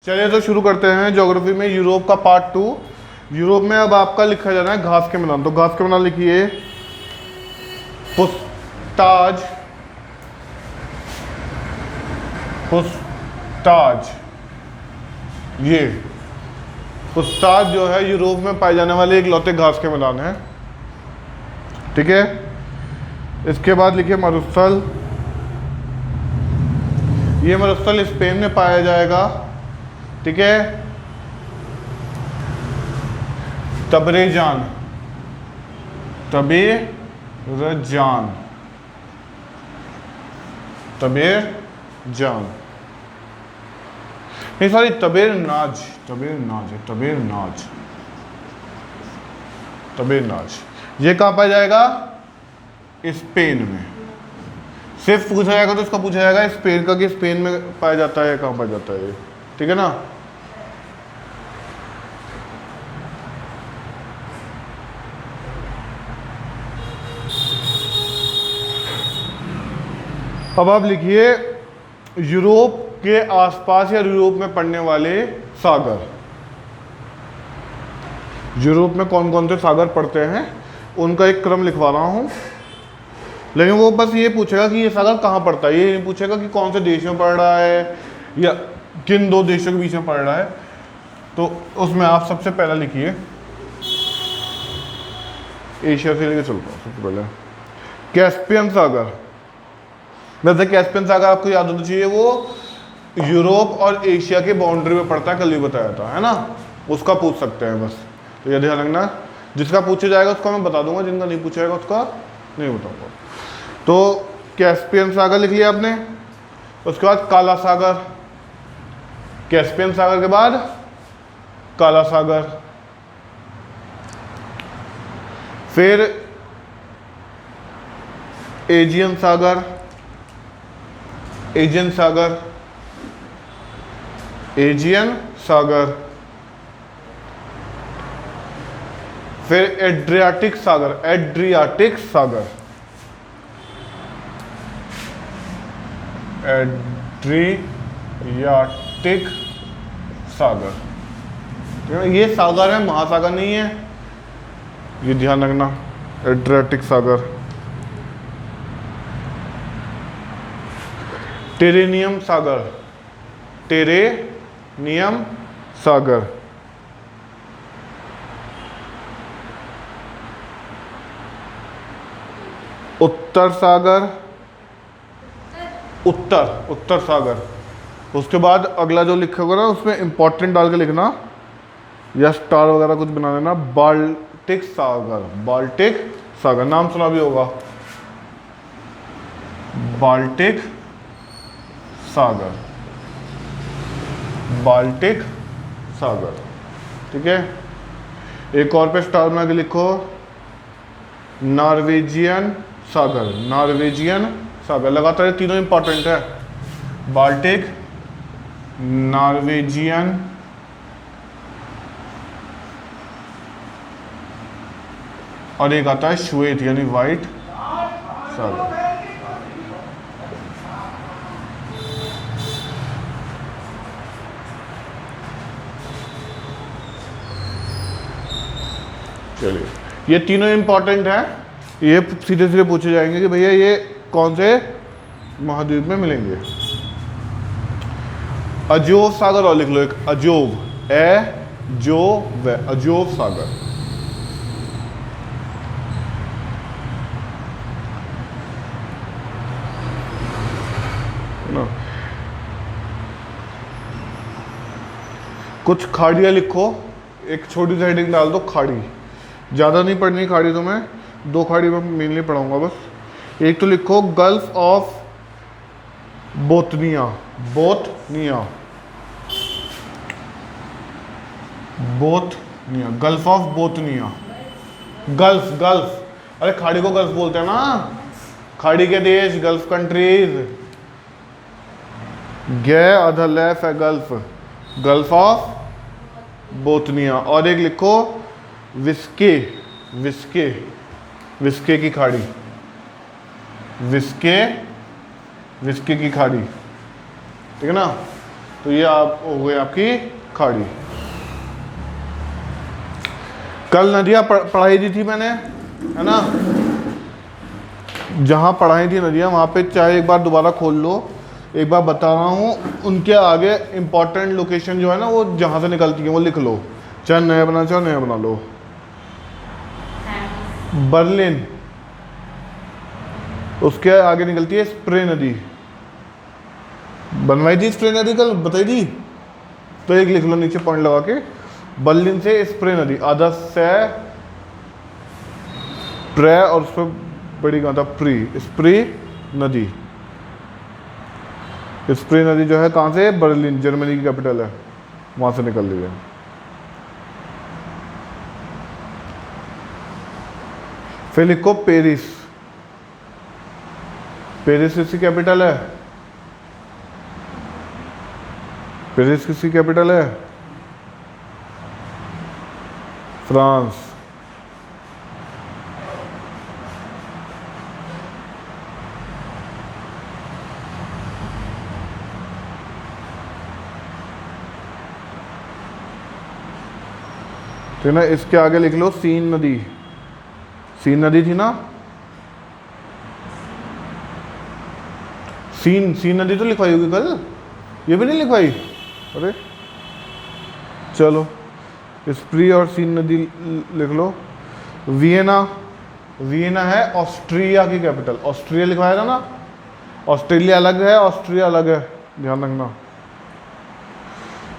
चलिए तो शुरू करते हैं ज्योग्राफी में यूरोप का पार्ट 2। यूरोप में अब आपका लिखा जाना है घास के मैदान। तो घास के मैदान लिखिए पुस्ताज। पुस्ताज, ये पुस्ताज जो है यूरोप में पाए जाने वाले एक लौते घास के मैदान है। ठीक है, इसके बाद लिखिए मरुस्थल। ये मरुस्थल स्पेन में पाया जाएगा। ठीक है, तबरेजान, तबेरजान, तबेरजान, नहीं सॉरी तबेरनाज, तबेरनाज है, तबेरनाज, तबेरनाज। ये कहाँ पाया जाएगा? स्पेन में। सिर्फ पूछा जाएगा तो इसका पूछा जाएगा स्पेन का कि स्पेन में पाया जाता है, कहाँ पाया जाता है। ठीक है ना। अब आप लिखिए यूरोप के आसपास या यूरोप में पड़ने वाले सागर। यूरोप में कौन कौन से सागर पड़ते हैं उनका एक क्रम लिखवा रहा हूं, लेकिन वो बस ये पूछेगा कि ये सागर कहाँ पड़ता है। ये नहीं पूछेगा कि कौन से देश में पड़ रहा है या किन दो देशों के बीच में पड़ रहा है। तो उसमें आप सबसे पहला लिखिए, एशिया से लेकर चलता हूँ। सबसे पहले कैस्पियन सागर। वैसे कैस्पियन सागर आपको याद होना चाहिए, वो यूरोप और एशिया के बाउंड्री में पड़ता है, कल भी बताया था, है ना। उसका पूछ सकते हैं बस, तो ये ध्यान रखना। जिसका पूछा जाएगा उसका मैं बता दूंगा, जिनका नहीं पूछा जाएगा उसका नहीं बताऊंगा। तो कैस्पियन सागर लिख लिया आपने। उसके बाद काला सागर, कैस्पियन सागर के बाद काला सागर, फिर एजियन सागर, एजियन सागर, एजियन सागर, फिर एड्रियाटिक सागर, एड्रियाटिक सागर, एड्रियाटिक सागर। ये सागर है, महासागर नहीं है, ये ध्यान रखना। एड्रियाटिक सागर, टेरेनियम सागर, टेरेनियम सागर, उत्तर सागर, उत्तर सागर। उसके बाद अगला जो लिखोगे ना उसमें इंपॉर्टेंट डाल के लिखना या स्टार वगैरह कुछ बना देना। बाल्टिक सागर, बाल्टिक सागर नाम सुना भी होगा, बाल्टिक सागर, बाल्टिक सागर। ठीक है, एक और पे स्टार बना के लिखो, नॉर्वेजियन सागर, नॉर्वेजियन सागर। लगातार तीनों इंपॉर्टेंट है, बाल्टिक, नॉर्वेजियन, और एक आता है श्वेत यानी व्हाइट सागर। चलिए, ये तीनों इंपॉर्टेंट है, ये सीधे सीधे पूछे जाएंगे कि भैया ये कौन से महाद्वीप में मिलेंगे। अजोव सागर और लिख लो एक, अजोव, अजोव सागर। ना कुछ खाड़ियाँ लिखो, एक छोटी सी हेडिंग डाल दो, खाड़ी। ज़्यादा नहीं पढ़नी खाड़ी, तो मैं दो खाड़ी में मेनली पढ़ाऊंगा बस। एक तो लिखो gulf of Bothnia, Bothnia, Bothnia, gulf of Bothnia, gulf, gulf. अरे खाड़ी को गल्फ बोलते हैं ना, खाड़ी के देश, गल्फ कंट्रीज। गे अधर लेफ है गल्फ, गल्फ ऑफ बोथनिया। और एक लिखो विस्के, विस्के, विस्के की खाड़ी, विस्के, विस्के की खाड़ी। ठीक है ना। तो ये आप हो गई आपकी खाड़ी। कल नदियाँ पढ़ाई दी थी मैंने, है ना, जहाँ पढ़ाई थी नदियाँ वहाँ पे चाहे एक बार दोबारा खोल लो, एक बार बता रहा हूँ, उनके आगे इम्पॉर्टेंट लोकेशन जो है ना वो जहाँ से निकलती है वो लिख लो, चाहे नया बना चाहे नया बना लो। बर्लिन, उसके आगे निकलती है स्प्रे नदी। बनवाई थी स्प्रे नदी कल, बताई थी, तो एक लिख लो नीचे पॉइंट लगा के, बर्लिन से स्प्रे नदी, आधा से प्रे और उस पर बड़ी गाथा प्री, स्प्रे नदी। स्प्रे नदी जो है कहाँ से, बर्लिन, जर्मनी की कैपिटल है, वहाँ से निकल रही है। फिर लिखो पेरिस, पेरिस किसकी कैपिटल है, पेरिस किसकी कैपिटल है, फ्रांस। ठीक है ना, इसके आगे लिख लो सीन नदी, सीन नदी थी ना, सीन नदी तो लिखवाई होगी कल, ये भी नहीं लिखवाई, अरे चलो स्प्री और सीन नदी लिख लो। वियना, वियना है ऑस्ट्रिया की कैपिटल, ऑस्ट्रिया लिखवाया था ना, ऑस्ट्रेलिया अलग है ऑस्ट्रिया अलग है, ध्यान रखना।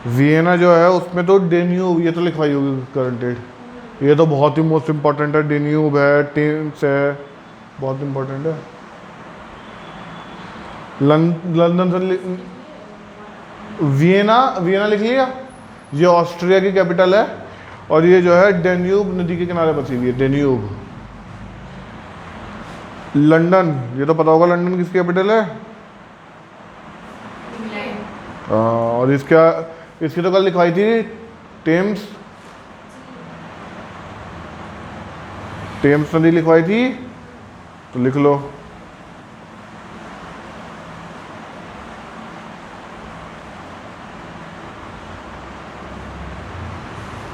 वियना जो है उसमें तो डेन्यूब, ये तो लिखवाई होगी करंट डेट, ये तो बहुत ही मोस्ट इंपॉर्टेंट है, डेन्यूब है, टेम्स है, बहुत इंपॉर्टेंट है। लंदन से वियना, वियना लिख लिया, ये ऑस्ट्रिया की कैपिटल है और ये जो है डेन्यूब नदी के किनारे बसी हुई है, डेन्यूब। लंदन, ये तो पता होगा लंदन किसकी कैपिटल है, और इसकी तो कल लिखवाई थी टेम्स, टेम्स नदी लिखवाई थी, तो लिख लो।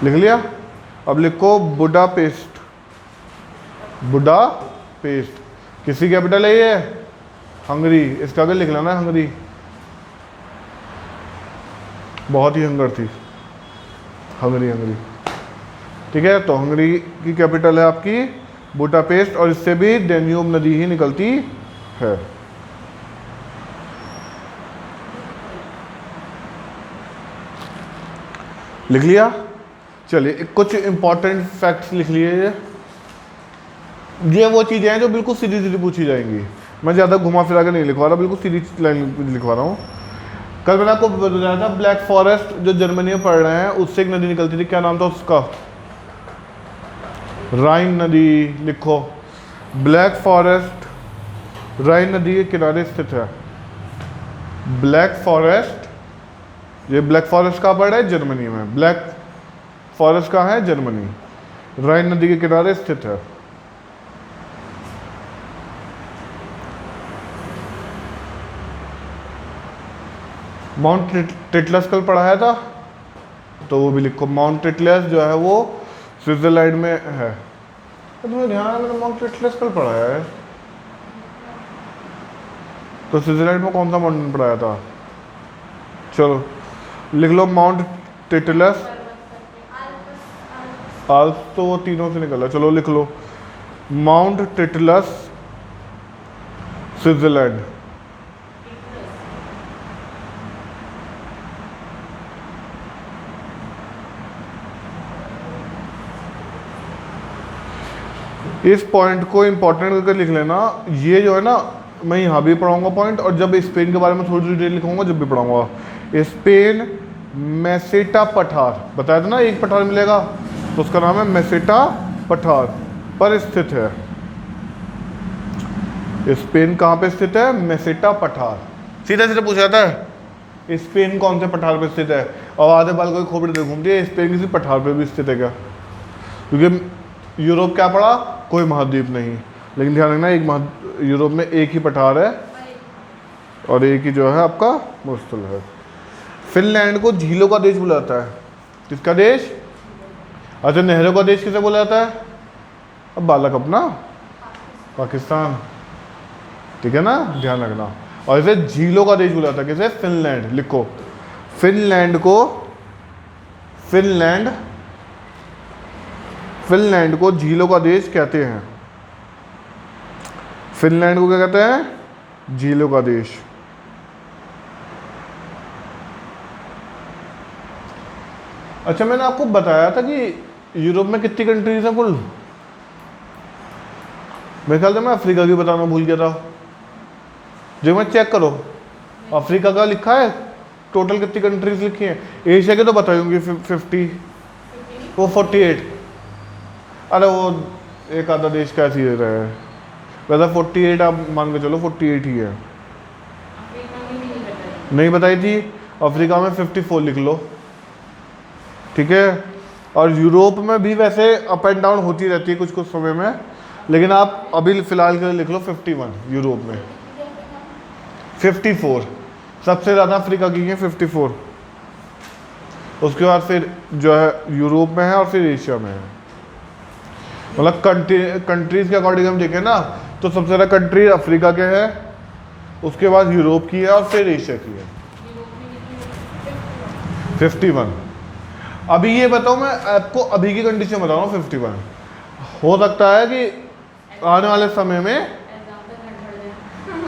लिख लिया। अब लिखो बुडापेस्ट, बुडापेस्ट किसकी कैपिटल है ये, हंगरी, इसका आगे लिख लेना हंगरी, बहुत ही हंगर थी हंगरी, हंगरी, ठीक है। तो हंगरी की कैपिटल है आपकी बुडापेस्ट और इससे भी डेन्यूब नदी ही निकलती है। लिख लिया। चलिए कुछ इंपॉर्टेंट फैक्ट्स लिख लिए, ये वो चीज़ें हैं जो बिल्कुल सीधी सीधी पूछी जाएंगी, मैं ज़्यादा घुमा फिरा के नहीं लिखवा रहा, बिल्कुल सीधी लाइन लिखवा रहा हूँ। कल मैंने आपको बताया था ब्लैक फॉरेस्ट जो जर्मनी में पड़ रहे हैं उससे एक नदी निकलती थी, क्या नाम था उसका, राइन नदी। लिखो ब्लैक फॉरेस्ट राइन नदी के किनारे स्थित है, ब्लैक फॉरेस्ट, ये ब्लैक फॉरेस्ट कहाँ पड़ रहा है, जर्मनी में, ब्लैक फॉरेस्ट कहाँ है, जर्मनी, राइन नदी के किनारे स्थित है। माउंट टिटलस कल पढ़ाया था तो वो भी लिखो, माउंट टिटलस जो है वो स्विट्जरलैंड में है, तो तुम्हें ध्यान है मैंने माउंट टिटलस कल पढ़ाया है, तो स्विट्जरलैंड में कौन सा माउंटेन पढ़ाया था, चलो लिख लो माउंट टिटलस, आल्प्स तो वो तीनों से निकला, चलो लिख लो माउंट टिटलस स्विट्जरलैंड। इस पॉइंट को इंपॉर्टेंट करके लिख लेना, ये जो है ना मैं यहाँ भी पढ़ाऊंगा पॉइंट, और जब स्पेन के बारे में थोड़ी डिटेल लिखूंगा जब भी पढ़ाऊंगा। स्पेन मेसेटा पठार बताया था ना, एक पठार मिलेगा तो उसका नाम है मेसेटा पठार पर स्थित है। स्पेन कहाँ पे स्थित है, मेसेटा पठार, सीधा सीधा पूछा था स्पेन कौन से पठार पे स्थित है, और आधे बाल कोई खोपड़ी दे घूमती है, स्पेन किसी पठार पे भी स्थित है क्या, क्योंकि यूरोप क्या पड़ा, कोई महाद्वीप नहीं, लेकिन ध्यान रखना एक यूरोप में एक ही पठार है और एक ही जो है आपका मुस्तल है। फिनलैंड को झीलों का देश बोला जाता है। किसका देश? अच्छा, नहरों का देश किसे बोला जाता है? अब बालक अपना पाकिस्तान, ठीक है ना, ध्यान रखना। और इसे झीलों का देश बोला जाता है, किसे? फिनलैंड। लिखो फिनलैंड को, फिनलैंड को झीलों का देश कहते हैं। फिनलैंड को क्या कहते हैं? झीलों का देश। अच्छा, मैंने आपको बताया था कि यूरोप में कितनी कंट्रीज हैं कुल? मेरे ख्याल से मैं अफ्रीका की बताना भूल गया था। जो मैं चेक करो, अफ्रीका का लिखा है टोटल कितनी कंट्रीज लिखी हैं। एशिया के तो बताई होंगी 50, वो 48। अरे वो एक आधा देश कैसी है रहे, वैसा 48 आप मान के चलो 48 ही है। नहीं बताई थी? अफ्रीका में 54 लिख लो, ठीक है। और यूरोप में भी वैसे अप एंड डाउन होती रहती है कुछ कुछ समय में, लेकिन आप अभी फिलहाल के लिए लिख लो 51 यूरोप में। 54 सबसे ज़्यादा अफ्रीका की है, 54। उसके बाद फिर जो है यूरोप में है और फिर एशिया में है। मतलब कंट्रीज के अकॉर्डिंग हम देखें ना तो सबसे ज़्यादा कंट्री अफ्रीका के है, उसके बाद यूरोप की है और फिर एशिया की है 51। अभी ये बताओ, मैं आपको अभी की कंडीशन बता रहा हूँ 51। हो सकता है कि आने वाले समय में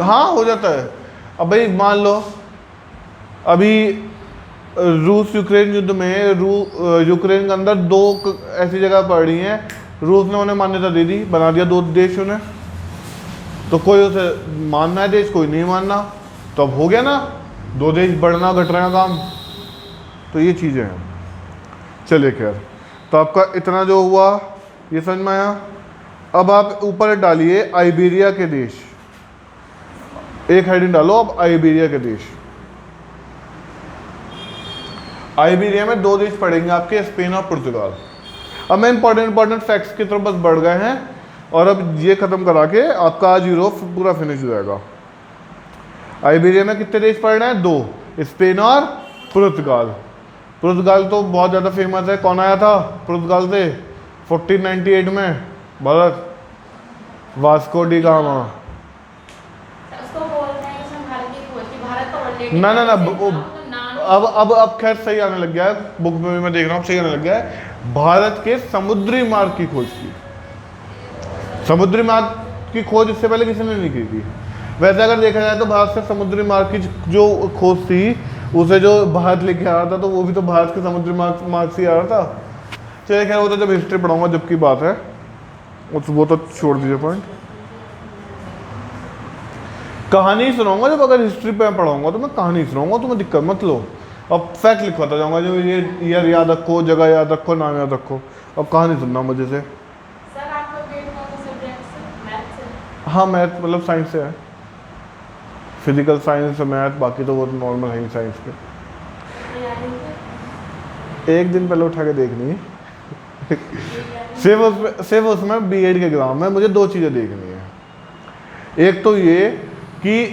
हाँ हो जाता है। अब भाई मान लो अभी रूस यूक्रेन युद्ध में यूक्रेन के अंदर दो ऐसी जगह पड़ रही हैं, रूस ने उन्हें मान्यता दे दी, बना दिया दो देश उन्हें, तो कोई उसे मानना है देश, कोई नहीं मानना, तो अब हो गया ना दो देश बढ़ना घटने का काम। तो ये चीज़ें हैं। चलिए खैर, तो आपका इतना जो हुआ ये समझ में आया। अब आप ऊपर डालिए आइबेरिया के देश, एक हेडिंग डालो अब आइबेरिया के देश। आइबेरिया में दो देश पड़ेंगे आपके, स्पेन और पुर्तगाल। अब मैं इंपॉर्टेंट फैक्ट्स की तरफ बस बढ़ गए हैं और अब ये खत्म करा के आपका आज यूरोप पूरा फिनिश हो जाएगा। आइबेरिया में कितने देश पड़ रहे हैं? दो, स्पेन और पुर्तगाल। पुर्तगाल तो बहुत ज़्यादा फेमस है। कौन आया था पुर्तगाल से 1498 में? Bharat, Vasco D gamma. ना ना ना, अब खैर सही आने लग गया है, बुक में भी मैं देख रहा हूँ सही आने लग गया है। भारत के समुद्री मार्ग की खोज की। समुद्री मार्ग की खोज इससे पहले किसी ने नहीं की थी। वैसे अगर देखा जाए तो भारत से समुद्री मार्ग की जो खोज थी उसे जो भारत लेके आ रहा था, तो वो भी तो भारत के समुद्री मार्ग से आ रहा था। चलिए खैर, वो तो जब हिस्ट्री पढ़ाऊंगा जब की बात है, वो तो छोड़ दीजिए पॉइंट। कहानी सुनाऊंगा जब, अगर हिस्ट्री पे मैं पढ़ाऊंगा तो मैं कहानी सुनाऊंगा, तो मैं दिक्कत मत लो। अब फैक्ट लिखवाता जाऊंगा, जो ये ईयर याद रखो, जगह याद रखो, नाम याद रखो। अब कहानी सुनना मजे से। सर आपका ग्रेड कौन से सब्जेक्ट से? मैथ से? हाँ मैथ मतलब साइंस से है, फिजिकल साइंस मैथ, बाकी तो वो नॉर्मल है ही साइंस के। एक दिन पहले उठा के देखनी सिर्फ उसमें बीएड के एग्जाम में मुझे दो चीज़ें देखनी है। एक तो ये कि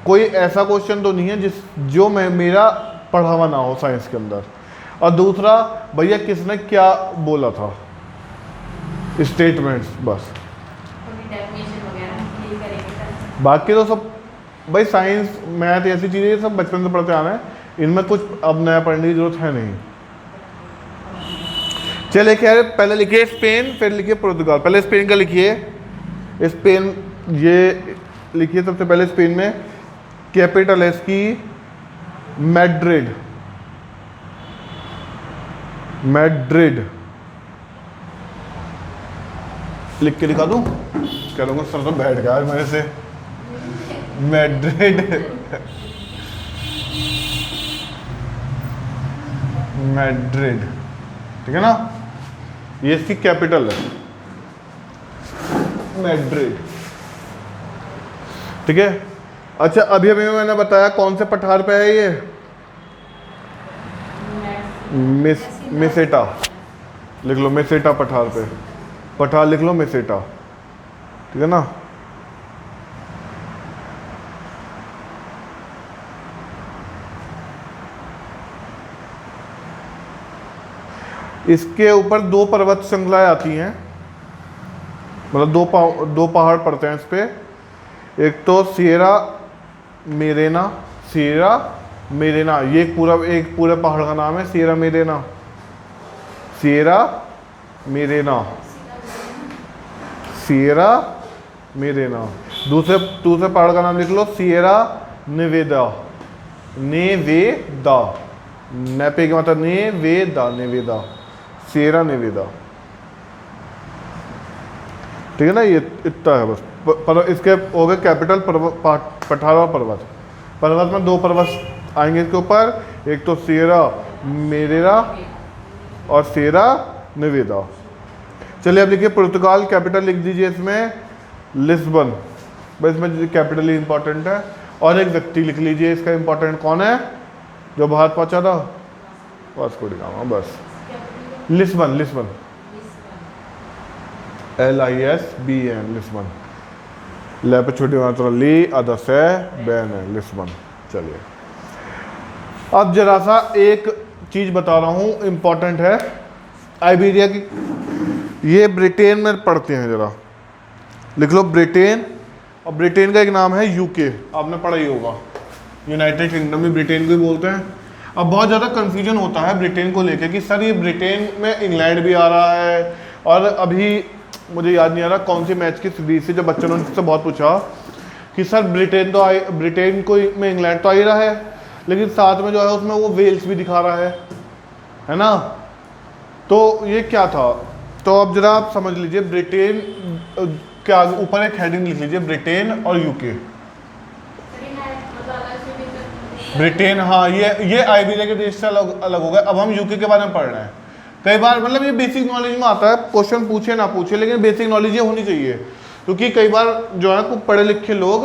कोई ऐसा क्वेश्चन तो नहीं है जो मेरा पढ़ा हुआ ना हो साइंस के अंदर, और दूसरा भैया किसने क्या बोला था, स्टेटमेंट्स बस। बाकी तो सब भाई साइंस मैथ ऐसी चीज़ें सब बचपन से पढ़ते आना है, इनमें कुछ अब नया पढ़ने की जरूरत है नहीं। चलिए खैर, पहले लिखिए स्पेन, फिर लिखिए पुर्तगाल। पहले स्पेन का लिखिए, स्पेन ये लिखिए सबसे पहले। स्पेन में कैपिटल है इसकी मैड्रिड, मैड्रिड लिख के दिखा दूं? कह दूंगा सर तो बैठ गया मेरे से। मैड्रिड मैड्रिड, ठीक है ना, ये इसकी कैपिटल है मैड्रिड, ठीक है। अच्छा अभी अभी मैंने बताया कौन से पठार पे है ये? मेसेटा लिख लो, मेसेटा पठार पे, पठार लिख लो मेसेटा, ठीक है ना। इसके ऊपर दो पर्वत श्रृंखलाएं आती हैं, मतलब दो पहाड़ पड़ते हैं इस पे। एक तो सियरा मेरेना, सियरा मेरेना, ये एक पूरे पहाड़ का नाम है Sierra Marina, Sierra Marina, Sierra Marina. दूसरे पहाड़ का नाम लिख लो सियरा नेवेदा, नेवेदा, नेपे के मतलब नेवेदा, नेवेदा, सियरा नेवेदा। ठीक है ना, ये इतना है बस। पर इसके हो गए कैपिटल पठारा पर्वत। पर्वत में दो पर्वत आएंगे इसके ऊपर, एक तो सियरा मेरेरा और सियरा नेवेदा। चलिए अब लिखिए पुर्तगाल, कैपिटल लिख दीजिए इसमें लिस्बन, बस इसमें कैपिटल ही इंपॉर्टेंट है। और एक व्यक्ति लिख लीजिए इसका इंपॉर्टेंट, कौन है जो भारत पहुंचा था? वास्को डी गामा, बस लिस्बन, लिस्बन, LISBN, लिस्बन। ले पे छोटी मात्रा ली, आधा से बैन है, लिस्बन। चलिए अब जरा सा एक चीज बता रहा हूँ, इंपॉर्टेंट है। आइबेरिया की, ये ब्रिटेन में पढ़ते हैं, जरा लिख लो ब्रिटेन। और ब्रिटेन का एक नाम है यूके, आपने पढ़ा ही होगा, यूनाइटेड किंगडम भी ब्रिटेन को ही बोलते हैं। अब बहुत ज़्यादा कंफ्यूजन होता है ब्रिटेन को लेकर कि सर ये ब्रिटेन में इंग्लैंड भी आ रहा है, और अभी मुझे याद नहीं आ रहा कौन सी मैच की सीरीज से, जब बच्चों ने मुझसे बहुत पूछा कि सर ब्रिटेन को में इंग्लैंड तो आ ही रहा है, लेकिन साथ में जो है उसमें वो वेल्स भी दिखा रहा है ना, तो ये क्या था? तो अब जरा आप समझ लीजिए, ब्रिटेन क्या, ऊपर एक हेडिंग लिख लीजिए ब्रिटेन और यूके। ब्रिटेन, हाँ, ये आइबेरिया के देश से अलग हो गए। अब हम यूके के बारे में पढ़ रहे हैं। कई बार मतलब ये बेसिक नॉलेज में आता है, क्वेश्चन पूछे ना पूछे, लेकिन बेसिक नॉलेज ये होनी चाहिए, क्योंकि कई बार जो है कुछ पढ़े लिखे लोग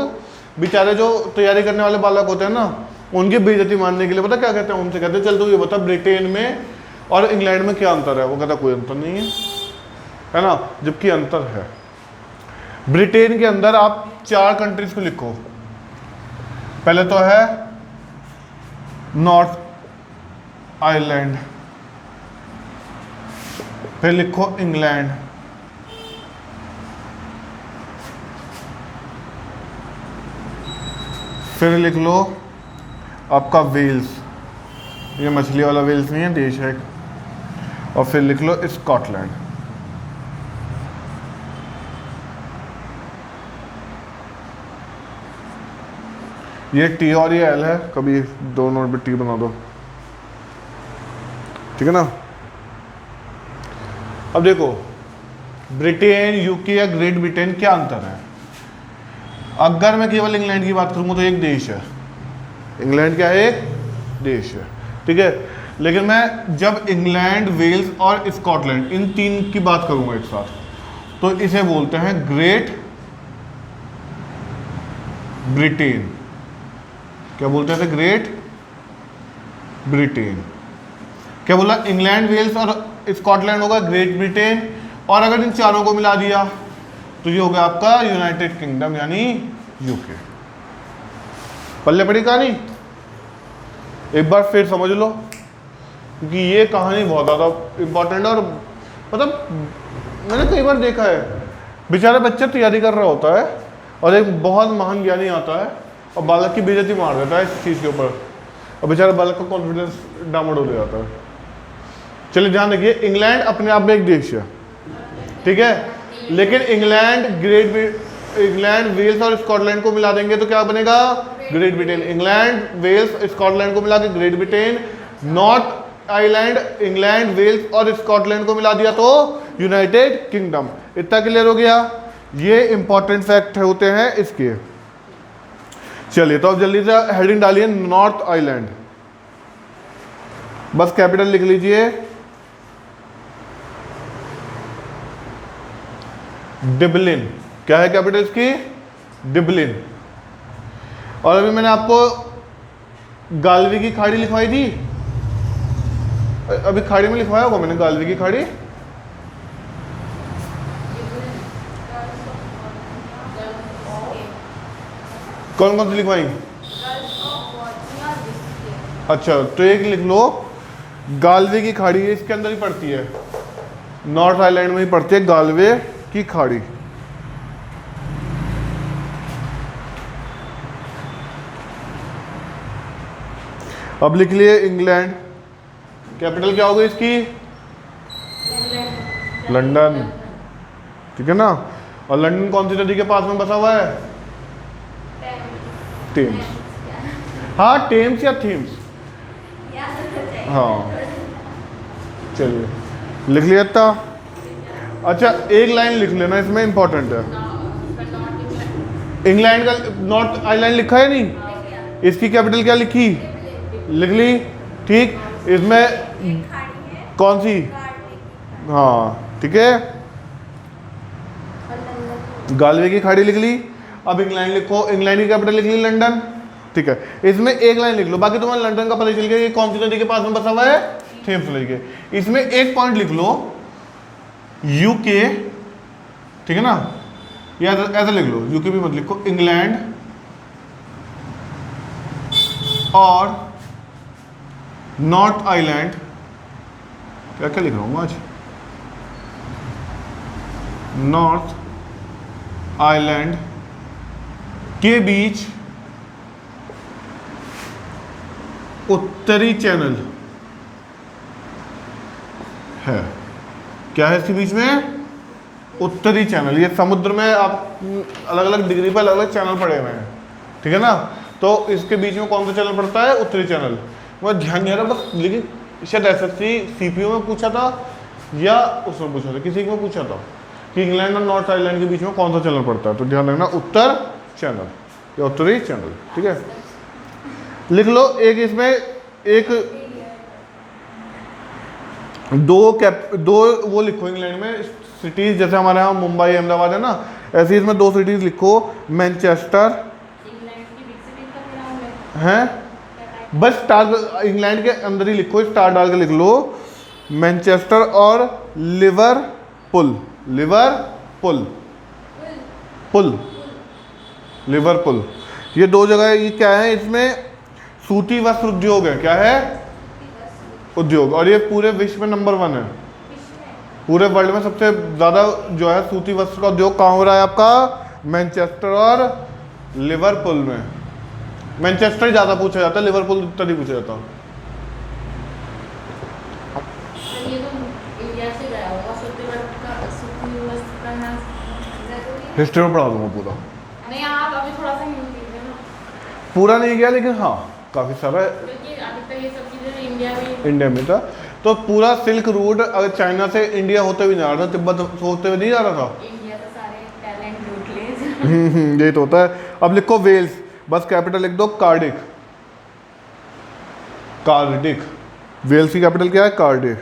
बेचारे जो तैयारी करने वाले बालक होते हैं ना, उनकी बेइज्जती मारने के लिए पता क्या कहते हैं, उनसे कहते हैं चल तू ये बता ब्रिटेन में और इंग्लैंड में क्या अंतर है? वो कहता कोई अंतर नहीं है ना, जबकि अंतर है। ब्रिटेन के अंदर आप 4 कंट्रीज को लिखो। पहले तो है नॉर्थ आयरलैंड, फिर लिखो इंग्लैंड, फिर लिख लो आपका वेल्स, ये मछली वाला वेल्स नहीं है, देश है, और फिर लिख लो स्कॉटलैंड। ये टी और ये एल है, कभी दो नोट पे टी बना दो, ठीक है ना। अब देखो ब्रिटेन, यूके या ग्रेट ब्रिटेन क्या अंतर है? अगर मैं केवल इंग्लैंड की बात करूंगा तो एक देश है, इंग्लैंड क्या है? एक देश है, ठीक है। लेकिन मैं जब इंग्लैंड, वेल्स और स्कॉटलैंड इन 3 की बात करूंगा एक साथ, तो इसे बोलते हैं ग्रेट ब्रिटेन। क्या बोलते हैं? Great Britain. क्या बोला? इंग्लैंड, वेल्स और स्कॉटलैंड होगा ग्रेट ब्रिटेन, और अगर इन चारों को मिला दिया तो ये हो गया आपका यूनाइटेड किंगडम यानी यूके। पल्ले पड़ी कहानी, एक बार फिर समझ लो, क्योंकि ये कहानी बहुत ज़्यादा इंपॉर्टेंट है। और मतलब मैंने कई बार देखा है, बेचारा बच्चा तैयारी कर रहा होता है और एक बहुत महान ज्ञानी आता है और बालक की बेइज्जती मार देता है इस चीज़ के ऊपर, और बेचारा बालक का कॉन्फिडेंस डामाडोल हो जाता है। चलिए ध्यान रखिए, इंग्लैंड अपने आप में एक देश है, ठीक है, लेकिन इंग्लैंड, वेल्स और स्कॉटलैंड को मिला देंगे तो क्या बनेगा? Great Britain. England, Wales, Scotland को मिला के Great Britain. North Ireland, England, Wales और स्कॉटलैंड को मिला दिया तो यूनाइटेड किंगडम। इतना क्लियर हो गया? ये इंपॉर्टेंट फैक्ट होते हैं इसके। चलिए तो अब जल्दी से हेडिंग डालिए नॉर्थ आयरलैंड, बस कैपिटल लिख लीजिए डिबलिन। क्या है कैपिटल इसकी? डिबलिन। और अभी मैंने आपको गालवी की खाड़ी लिखवाई थी, अभी खाड़ी में लिखवाया होगा मैंने गालवी की खाड़ी। कौन कौन सी लिखवाई? अच्छा, तो एक लिख लो गालवे की खाड़ी है, इसके अंदर ही पड़ती है, नॉर्थ आइलैंड में ही पड़ती है गालवे की खाड़ी। अब लिख लिए इंग्लैंड, कैपिटल क्या होगी इसकी? लंदन, ठीक है ना। और लंदन कौन सी नदी के पास में बसा हुआ है? टेम्स। हाँ टेम्स या थीम्स, हाँ चलिए लिख लिया था। अच्छा एक लाइन लिख लेना इसमें, इंपॉर्टेंट है। इंग्लैंड का नॉर्थ आइलैंड लिखा है नहीं, इसकी कैपिटल क्या लिखी? लिख ली, ठीक। इसमें कौन सी? हाँ ठीक है, गालवे की खाड़ी लिख ली। अब इंग्लैंड लिखो, इंग्लैंड की कैपिटल लिख ली लंदन, ठीक है। इसमें एक लाइन लिख लो, बाकी तुम्हारा लंदन का पता चल गया कि कौन सी नदी के पास में बसा हुआ है, थेम्स नदी के। इसमें एक पॉइंट लिख लो यूके, ठीक है ना, या ऐसा लिख लो, यूके भी मत लिखो, इंग्लैंड और नॉर्थ आइलैंड, क्या क्या लिख रहा हूँ आज, नॉर्थ आइलैंड के बीच उत्तरी चैनल है। क्या है इसके बीच में? उत्तरी चैनल। ये समुद्र में आप अलग अलग डिग्री पर अलग अलग चैनल पड़े हुए हैं, ठीक है ना। तो इसके बीच में कौन सा चैनल पड़ता है? उत्तरी चैनल। मैं ध्यान नहीं आ रहा बस, लेकिन शायद एसएससी सीपीयू में पूछा था या उसमें पूछा था, किसी में पूछा था कि इंग्लैंड और नॉर्थ आइलैंड के बीच में कौन सा चैनल पड़ता है। तो ध्यान रखना उत्तर चैनल या उत्तरी चैनल, ठीक है। लिख लो एक इसमें एक दो वो लिखो इंग्लैंड में सिटीज, जैसे हमारे यहाँ मुंबई अहमदाबाद है ना, ऐसे ही इसमें दो सिटीज लिखो, मैनचेस्टर है, बस स्टार इंग्लैंड के अंदर ही लिखो, स्टार डाल के लिख लो, मैनचेस्टर और लिवरपूल, लिवरपूल, पुल, लिवरपूल, ये दो जगह। ये क्या है? इसमें सूती वस्त्र उद्योग है। क्या है? उद्योग। और ये पूरे विश्व में नंबर 1 है, पूरे वर्ल्ड में सबसे ज़्यादा जो है सूती वस्त्र का उद्योग कहाँ हो रहा है आपका? मैनचेस्टर और लिवरपूल में। मैनचेस्टर ज़्यादा पूछा जाता है, लिवरपूल इतना नहीं पूछा जाता। हिस्ट्री में पढ़ा दूंगा पूरा, नहीं आप अभी थोड़ा सा हिंदी में ना, पूरा नहीं गया लेकिन हाँ काफ़ी सारा क्योंकि अभी तक ये सब चीज़ें इंडिया में था। तो पूरा सिल्क रूट अगर चाइना से इंडिया होते हुए जा रहा था, तिब्बत होते हुए नहीं जा रहा था, इंडिया तो सारे टैलेंट लूट ले। यही तो होता है। अब लिखो वेल्स, बस कैपिटल लिख दो कार्डिक, कार्डिक। वेल्स की कैपिटल क्या है? कार्डिक।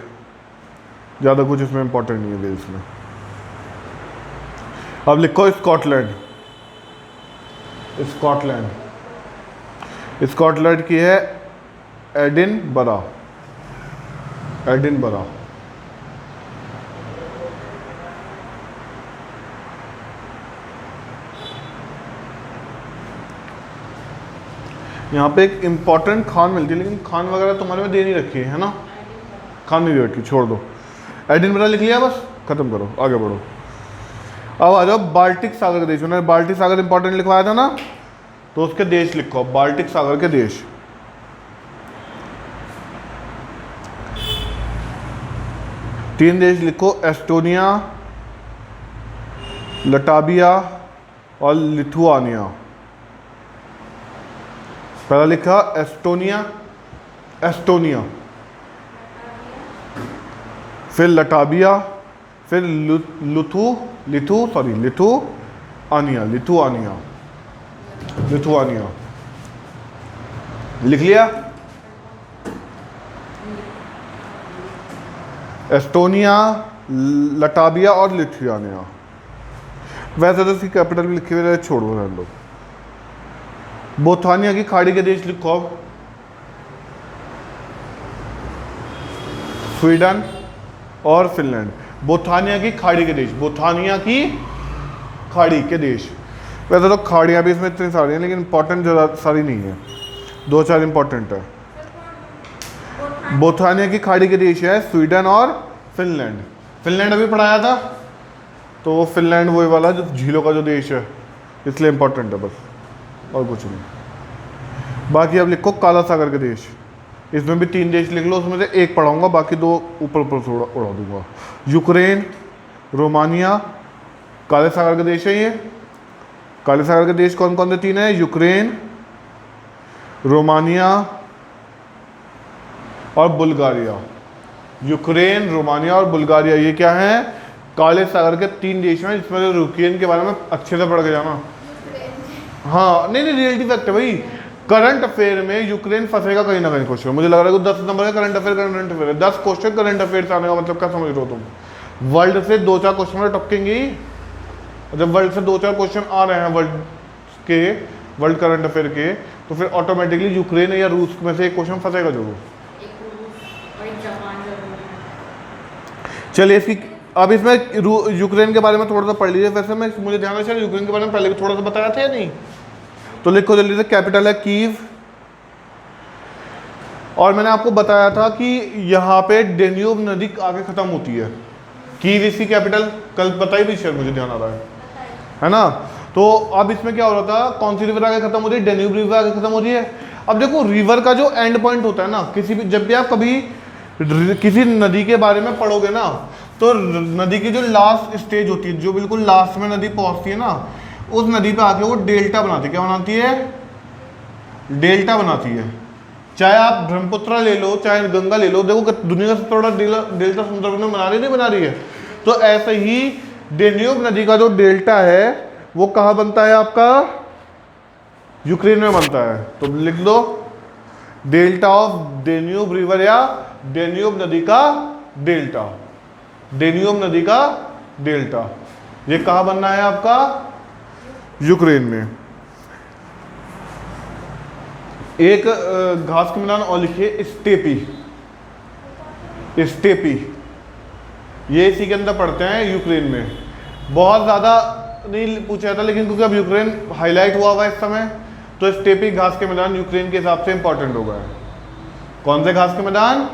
ज़्यादा कुछ इसमें इंपॉर्टेंट नहीं है वेल्स में। अब लिखो स्कॉटलैंड, स्कॉटलैंड, स्कॉटलैंड की है एडिनबरा, एडिनबरा। यहाँ पे एक इम्पॉर्टेंट खान मिलती है, लेकिन खान वगैरह तुम्हारे में दे नहीं रखी है ना, खान नहीं दे रखी, छोड़ दो। एडिनबरा लिख लिया, बस खत्म करो, आगे बढ़ो। अब आ जाओ बाल्टिक सागर के देश। उन्होंने बाल्टिक सागर इंपॉर्टेंट लिखवाया था ना, तो उसके देश लिखो, बाल्टिक सागर के देश। तीन देश लिखो, एस्टोनिया, लटाविया और लिथुआनिया। पहला लिखा एस्टोनिया, एस्टोनिया, फिर लटाविया, फिर लिथुआनिया, लिथुआनिया, लिथुआनिया। लिख लिया? एस्टोनिया, लटाविया और लिथुआनिया। वैसे तो इसकी कैपिटल भी लिखी हुई है, छोड़ो रहने दो। बोथानिया की खाड़ी के देश लिखो, स्वीडन और फिनलैंड। बोथानिया की खाड़ी के देश, बोथानिया की खाड़ी के देश। वैसे तो खाड़ियाँ भी इसमें इतनी सारी हैं, लेकिन इंपॉर्टेंट ज़्यादा सारी नहीं है, दो चार इंपॉर्टेंट है। बोथानिया की खाड़ी के देश है स्वीडन और फिनलैंड। फिनलैंड अभी पढ़ाया था, तो वो फिनलैंड वही वाला जो झीलों का जो देश है, इसलिए इंपॉर्टेंट है बस, और कुछ नहीं। बाकी अब लिखो काला सागर के देश, इसमें भी 3 देश लिख लो, उसमें से एक पढ़ाऊंगा, बाकी 2 ऊपर ऊपर थोड़ा उड़ा दूंगा। यूक्रेन, रोमानिया, काले सागर के देश है ये। काले सागर के देश कौन कौन से 3 है? यूक्रेन, रोमानिया और बुल्गारिया। यूक्रेन, रोमानिया और बुल्गारिया, ये क्या है? काले सागर के 3 देश हैं, जिसमें से यूक्रेन के बारे में अच्छे से पढ़ के जाना। हाँ, नहीं रियलिटी फैक्ट है भाई। करंट अफेयर में यूक्रेन फंसेगा कहीं ना कहीं क्वेश्चन। मुझे लग रहा है कि 10 नंबर का करंट अफेयर है, 10 क्वेश्चन करंट अफेयर से आने का मतलब क्या समझ रहे हो तुम? वर्ल्ड से 2-4 क्वेश्चन में टपकेंगे। जब वर्ल्ड से 2-4 क्वेश्चन आ रहे हैं वर्ल्ड करंट अफेयर के, तो फिर ऑटोमेटिकली यूक्रेन या रूस में से एक क्वेश्चन फंसेगा जरूर। चलिए इसकी अब इसमें यूक्रेन के बारे में थोड़ा सा पढ़ लीजिए। वैसे मैं मुझे ध्यान है यूक्रेन के बारे में पहले भी थोड़ा सा बताया था या नहीं? तो लिखो जल्दी से, कैपिटल है कीव, और मैंने आपको बताया था कि यहाँ पे डेन्यूब नदी आगे खत्म होती है। कीव इसकी कैपिटल कल बताई भी शायद, मुझे ध्यान आ रहा है ना? तो अब इसमें क्या हो रहा था, कौन सी रिवर आगे खत्म हो रही है? डेन्यूब रिवर आगे खत्म हो रही है। अब देखो रिवर का जो एंड पॉइंट होता है ना, किसी भी जब भी आप कभी किसी नदी के बारे में पढ़ोगे ना, तो नदी की जो लास्ट स्टेज होती है, जो बिल्कुल लास्ट में नदी पहुंचती है ना, उस नदी पे आके वो डेल्टा बनाती है। क्या बनाती है? डेल्टा बनाती है। चाहे आप ब्रह्मपुत्र ले लो, चाहे गंगा ले लो, देखो दुनिया का सबसे बड़ा डेल्टा समुद्र में बना रही नहीं बना रही है। तो ऐसे ही डेन्यूब नदी का जो डेल्टा है वो कहाँ बनता है आपका? यूक्रेन में बनता है। तो लिख दो डेल्टा ऑफ डेन्यूब रिवर, या डेन्यूब नदी का डेल्टा। डेन्यूब नदी का डेल्टा ये कहाँ बनना है आपका? यूक्रेन में। एक घास के मैदान और लिखिए, स्टेपी। स्टेपी ये इसी के अंदर पढ़ते हैं यूक्रेन में। बहुत ज़्यादा नहीं पूछा था, लेकिन क्योंकि अब यूक्रेन हाईलाइट हुआ हुआ है इस समय, तो स्टेपी घास के मैदान यूक्रेन के हिसाब से इंपॉर्टेंट हो गया है। कौन से घास के मैदान?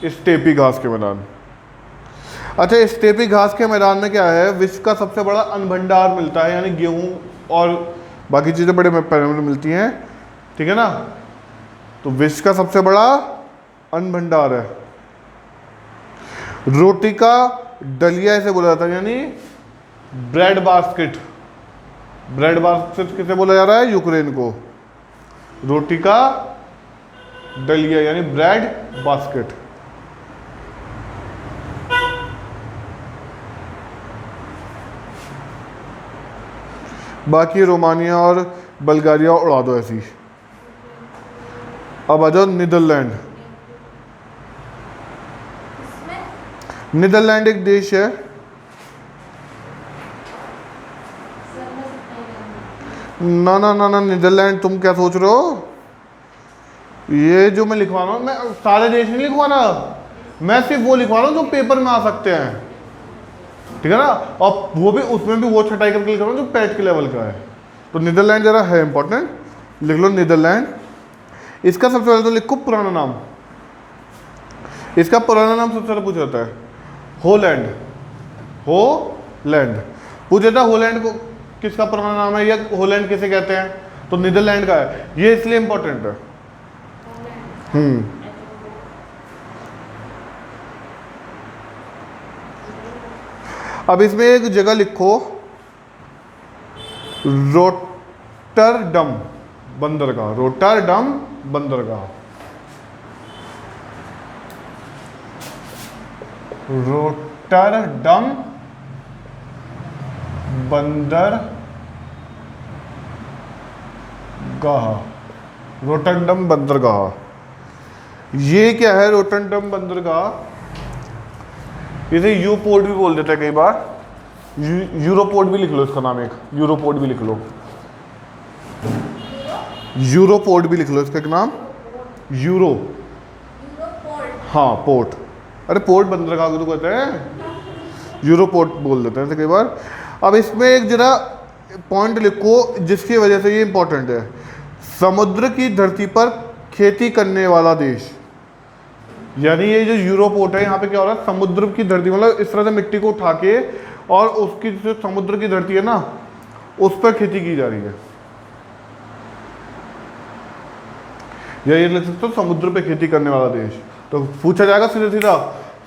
स्टेपी घास के मैदान। अच्छा, स्टेपी घास के मैदान में क्या है? विश्व का सबसे बड़ा अन्न भंडार मिलता है, यानी गेहूं और बाकी चीज़ें बड़े पैमाने में मिलती हैं, ठीक है ना? तो विश्व का सबसे बड़ा अन्न भंडार है। रोटी का डलिया इसे बोला जाता है, यानी ब्रेड बास्केट। ब्रेड बास्केट किसे बोला जा रहा है? यूक्रेन को। रोटी का डलिया यानी ब्रेड बास्केट। बाकी रोमानिया और बल्गारिया उड़ा दो ऐसी। अब आ जाओ नीदरलैंड। नीदरलैंड एक देश है। ना ना ना ना, नीदरलैंड तुम क्या सोच रहे हो? ये जो मैं लिखवा रहा हूँ, मैं सारे देश नहीं लिखवा रहा, मैं सिर्फ वो लिखवा रहा हूँ जो पेपर में आ सकते हैं, ठीक है ना? और वो भी उसमें भी वो छटाई करके लिख रहा हूँ जो पैट के लेवल का है। तो नीदरलैंड जरा है इंपॉर्टेंट, लिख लो नीदरलैंड। इसका सबसे पहले तो लिखो पुराना नाम। इसका पुराना नाम सबसे पहले पूछा जाता है होलैंड। होलैंड पूछा था, होलैंड को किसका पुराना नाम है, या होलैंड किसे कहते हैं? तो नीदरलैंड का है। ये इसलिए इंपॉर्टेंट है। अब इसमें एक जगह लिखो, रोटरडम बंदरगाह। रोटरडम बंदरगाह। रोटरडम बंदरगाह। रोटरडम बंदरगाह ये क्या है? रोटरडम बंदरगाह इसे यू पोर्ट भी बोल देता है कई बार, यूरोपोर्ट भी लिख लो इसका नाम, एक यूरोपोर्ट भी लिख लो। यूरोपोर्ट भी लिख लो इसका नाम, यूरो। हाँ पोर्ट, अरे पोर्ट बंदरगाह को तो कहते हैं, यूरोपोर्ट बोल देते हैं ऐसे कई बार। अब इसमें एक जरा पॉइंट लिखो जिसकी वजह से ये इंपॉर्टेंट है। समुद्र की धरती पर खेती करने वाला देश। यानी ये जो यूरोप होता है, यहाँ पे क्या हो रहा है, समुद्र की धरती, मतलब इस तरह से मिट्टी को उठा के और उसकी जो समुद्र की धरती है ना, उस पर खेती की जा रही है। या ये लिख सकते हो समुद्र पे खेती करने वाला देश। तो पूछा जाएगा सीधा सीधा,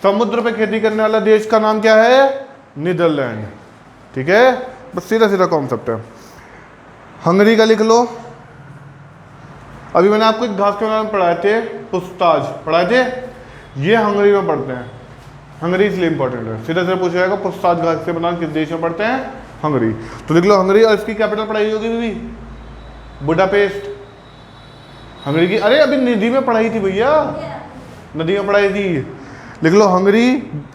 समुद्र पे खेती करने वाला देश का नाम क्या है? नीदरलैंड। ठीक है, बस सीधा सीधा कॉन्सेप्ट है। हंगरी का लिख लो। अभी मैंने आपको एक घास के बारे में पढ़ाए थे, पुस्ताज पढ़ाए थे, ये हंगरी में पढ़ते हैं। हंगरी इसलिए इंपॉर्टेंट है, सीधा सीधा पूछा जाएगा पुस्ताज घास से बना किस देश में पढ़ते हैं? हंगरी। तो लिख लो हंगरी, और इसकी कैपिटल पढ़ाई होगी भी, बुडापेस्ट। हंगरी की, अरे अभी नदी में पढ़ाई थी भैया, नदी में पढ़ाई थी। लिख लो हंगरी,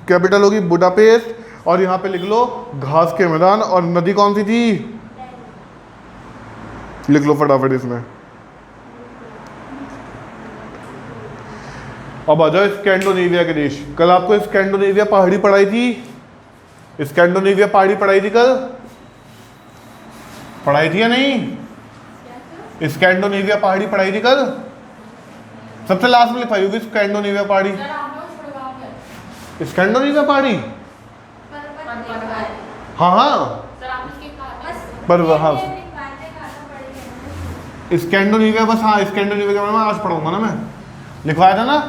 कैपिटल होगी बुडापेस्ट, और यहाँ पे लिख लो घास के मैदान, और नदी कौन सी थी? लिख लो फटाफट इसमें। अब आ जाओ स्कैंडिनेविया के देश। कल आपको स्कैंडिनेविया पहाड़ी पढ़ाई थी, स्कैंडिनेविया पहाड़ी पढ़ाई थी कल, पढ़ाई थी या नहीं? स्कैंडिनेविया पहाड़ी पढ़ाई थी कल, सबसे लास्ट में लिखाई होगी स्कैंडिनेविया पहाड़ी। स्कैंडिनेविया पहाड़ी, हाँ हाँ, पर हाँ स्कैंडिनेविया, बस हाँ स्कैंडिनेविया के बारे में आज पढ़ाऊंगा ना मैं, लिखवाया था ना,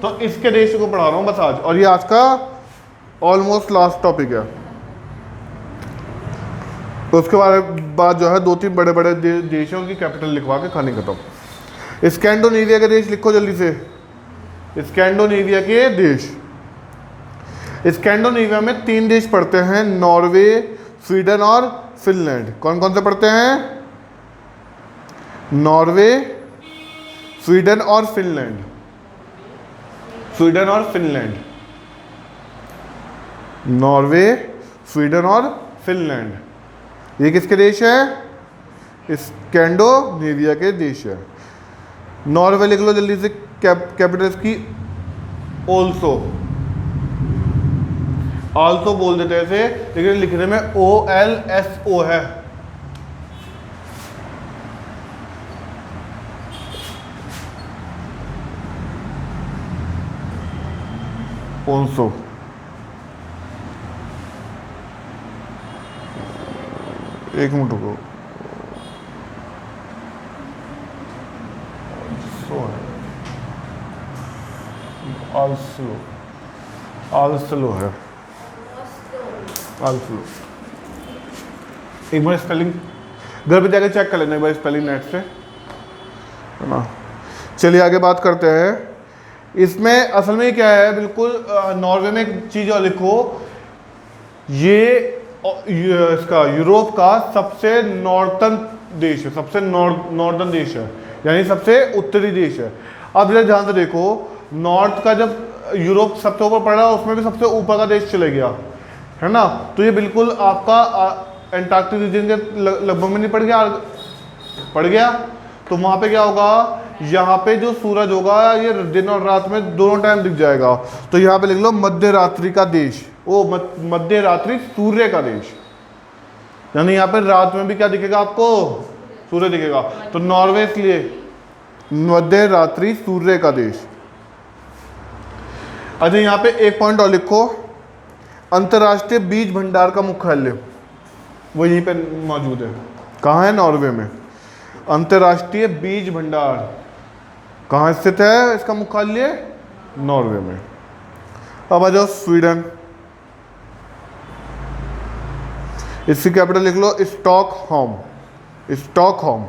तो इसके देश को पढ़ा रहा हूँ बस आज, और ये आज का ऑलमोस्ट लास्ट टॉपिक है। तो उसके बाद जो है 2-3 बड़े बड़े देशों की कैपिटल लिखवा के कहानी खत्म। स्कैंडिनेविया के देश लिखो जल्दी से, स्कैंडिनेविया के देश। स्कैंडिनेविया में 3 देश पड़ते हैं, नॉर्वे, स्वीडन और फिनलैंड। कौन कौन से पड़ते हैं? नॉर्वे, स्वीडन और फिनलैंड। स्वीडन और फिनलैंड, नॉर्वे, स्वीडन और फिनलैंड। ये किसके देश है? स्कैंडिनेविया के देश है। नॉर्वे लिख लो जल्दी से, कैपिटल इसकी ओल्सो, आल्सो बोल देते हैं इसे, लेकिन लिखने में OLSO है। ओल्सो। एक मिनट रुको, आल्सो, आल्सलो है, आल्सलो। एक बार स्पेलिंग घर पे जाकर चेक कर लेना एक बार स्पेलिंग नेट से, है ना। चलिए आगे बात करते हैं। इसमें असल में क्या है, बिल्कुल नॉर्वे में एक चीज़ और लिखो, ये इसका यूरोप का सबसे नॉर्थन देश है, सबसे नॉर्दर्न देश है, यानी सबसे उत्तरी देश है। अब जरा ध्यान से देखो, नॉर्थ का जब यूरोप सबसे ऊपर पड़ रहा है, उसमें भी सबसे ऊपर का देश चले गया, है ना। तो ये बिल्कुल आपका एंटार्क्टिक रीजन के लगभग में नहीं पड़ गया, पड़ गया। तो वहाँ पे क्या होगा, यहाँ पे जो सूरज होगा ये दिन और रात में दोनों टाइम दिख जाएगा। तो यहाँ पे लिख लो मध्य रात्रि का देश, वो मध्य रात्रि सूर्य का देश, यानी यहाँ पे रात में भी क्या दिखेगा आपको? सूर्य दिखेगा। तो नॉर्वे इसलिए मध्य रात्रि सूर्य का देश। अच्छा यहाँ पे एक पॉइंट और लिखो, अंतर्राष्ट्रीय बीज भंडार का मुख्यालय वो यहीं पे मौजूद है। कहाँ है? नॉर्वे में। अंतर्राष्ट्रीय बीज भंडार कहाँ स्थित है? इसका मुख्यालय नॉर्वे में। अब आ जाओ स्वीडन, इसकी कैपिटल लिख लो स्टॉकहोम, स्टॉकहोम।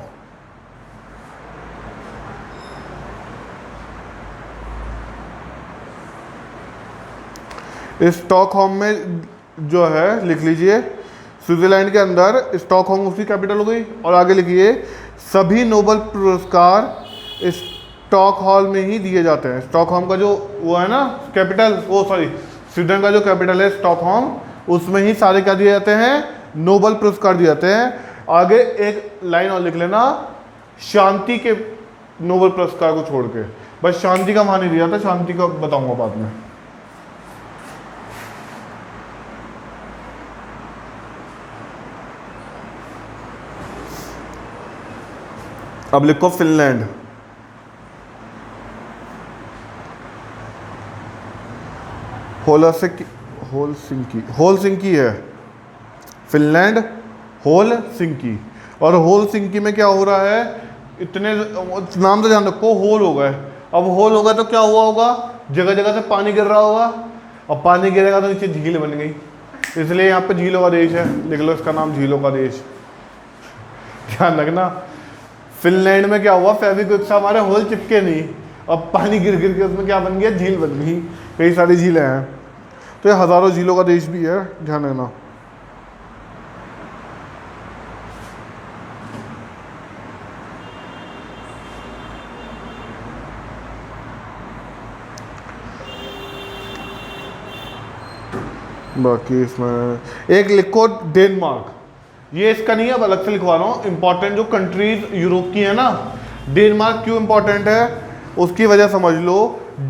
स्टॉकहोम में जो है लिख लीजिए, स्विट्जरलैंड के अंदर स्टॉकहोम उसकी कैपिटल हो गई। और आगे लिखिए, सभी नोबेल पुरस्कार स्टॉकहोम में ही दिए जाते हैं। स्टॉकहोम का जो वो है ना कैपिटल, वो सॉरी स्वीडन का जो कैपिटल है स्टॉकहोम, उसमें ही सारे क्या दिए जाते हैं? नोबेल पुरस्कार दिए जाते हैं। आगे एक लाइन और लिख लेना, शांति के नोबेल पुरस्कार को छोड़ के, बस शांति का वहां नहीं दिया था, शांति का बताऊंगा बाद में। अब लिखो फिनलैंड, होलसिंकी है फिनलैंड, होलसिंकी। और होलसिंकी में क्या हो रहा है, इतने नाम तो ध्यान रखो, होल हो गए। अब होल होगा तो क्या हुआ होगा, जगह जगह से पानी गिर रहा होगा, और पानी गिरेगा तो नीचे झील बन गई, इसलिए यहाँ पे झीलों का देश है। लिख लो इसका नाम, झीलों का देश। ध्यान रखना, फिनलैंड में क्या हुआ, फेविक्विक से हमारे होल चिपके नहीं, अब पानी गिर गिर के उसमें क्या बन गया, झील बन गई। कई सारी झीलें हैं, तो ये हज़ारों झीलों का देश भी है, ध्यान रखना। बाकी इसमें एक लिखो डेनमार्क, ये इसका नहीं है, अब अलग से लिखवा रहा हूँ। इंपॉर्टेंट जो कंट्रीज यूरोप की है ना, डेनमार्क क्यों इंपॉर्टेंट है उसकी वजह समझ लो।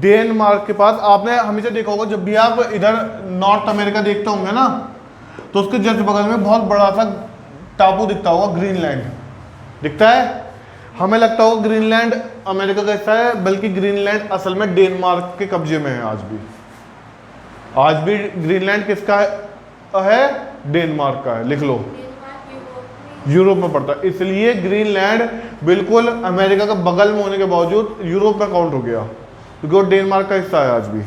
डेनमार्क के पास, आपने हमेशा देखा होगा जब भी आप इधर नॉर्थ अमेरिका देखते होंगे ना, तो उसके जस्ट बगल में बहुत बड़ा सा टापू दिखता होगा, ग्रीनलैंड दिखता है। हमें लगता होगा ग्रीनलैंड अमेरिका का हिस्सा है, बल्कि ग्रीनलैंड असल में डेनमार्क के कब्जे में है आज भी। आज भी ग्रीनलैंड किसका है, डेनमार्क का है, लिख लो। यूरोप में पड़ता है, इसलिए ग्रीनलैंड बिल्कुल अमेरिका का बगल में होने के बावजूद यूरोप में काउंट हो गया, क्योंकि वो डेनमार्क का हिस्सा है आज भी।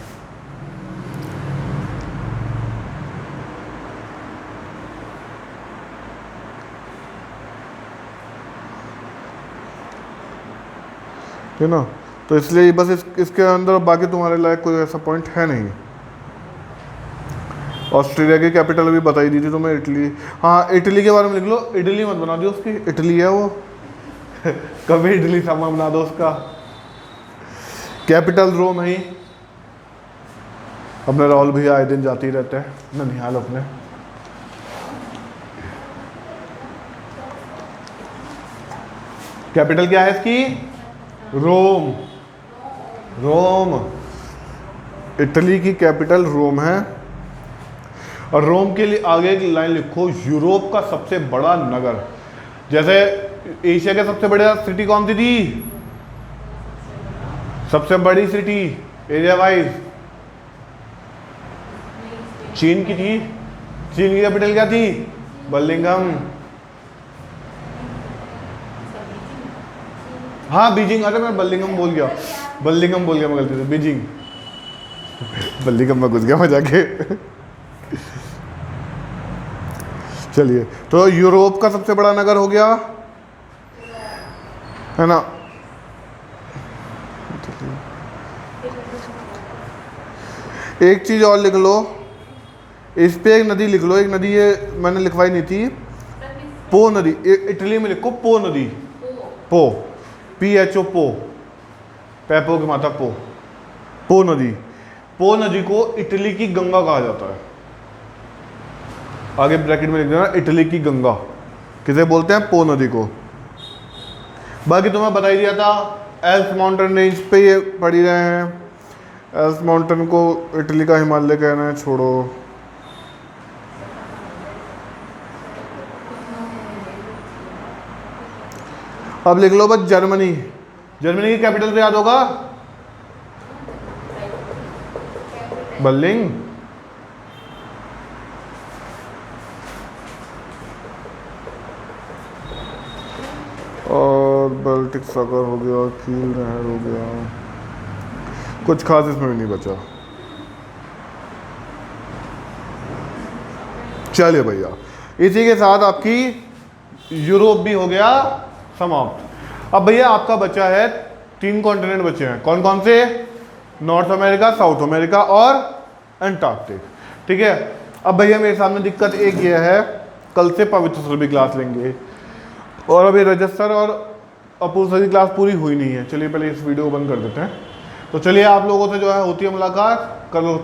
है ना, तो इसलिए बस इसके अंदर बाकी तुम्हारे लायक कोई ऐसा पॉइंट है नहीं। ऑस्ट्रेलिया की कैपिटल भी बताई दी थी तुम्हें, इटली। हाँ, इटली के बारे में लिख लो, इडली मत बना दो उसकी, इटली है वो कभी इडली सामान बना दो उसका। कैपिटल रोम है। अपने राहुल भैया आए दिन जाते ही रहते हैं ननिहाल अपने। कैपिटल क्या है इसकी, रोम। रोम, इटली की कैपिटल रोम है। और रोम के लिए आगे एक लाइन लिखो, यूरोप का सबसे बड़ा नगर। जैसे एशिया के सबसे बड़ा सिटी कौन सी थी, सबसे बड़ी सिटी एरिया वाइज चीन की थी। चीन की कैपिटल क्या थी, बर्लिंगम। हाँ बीजिंग, अरे मैं बर्लिंगम बोल गया, बर्लिंगम बोल गया मैं गलती से, बीजिंग। बर्लिंगम में घुस गया मैं जाके। चलिए, तो यूरोप का सबसे बड़ा नगर हो गया, है ना। एक चीज और लिख लो, इस पे एक नदी लिख लो, एक नदी ये मैंने लिखवाई नहीं थी, पो नदी। इटली में लिखो पो नदी, पो, PHO, पो, पैपो की माता पो, पो नदी। पो नदी को इटली की गंगा कहा जाता है। आगे ब्रैकेट में लिख देना, इटली की गंगा किसे बोलते हैं, पो नदी को। बाकी तुम्हें बता ही दिया था, एल्स माउंटेन रेंज पे ये पड़ ही रहे हैं। एल्स माउंटेन को इटली का हिमालय कहना है, छोड़ो। अब लिख लो बस जर्मनी। जर्मनी की कैपिटल तो याद होगा, बर्लिन। और बाल्टिक सागर हो गया, कील नहर हो गया, कुछ खास इसमें भी नहीं बचा। चलिए भैया, इसी के साथ आपकी यूरोप भी हो गया समाप्त। अब भैया आपका बचा है 3 कॉन्टिनेंट बचे हैं, कौन कौन से, नॉर्थ अमेरिका, साउथ अमेरिका और अंटार्कटिक। ठीक है, अब भैया मेरे सामने दिक्कत एक ये है, कल से पवित्र सर भी क्लास लेंगे और अभी रजत सर और अपूर्व सर की क्लास पूरी हुई नहीं है। चलिए पहले इस वीडियो को बंद कर देते हैं। तो चलिए आप लोगों से जो है होती है मुलाकात, कल होती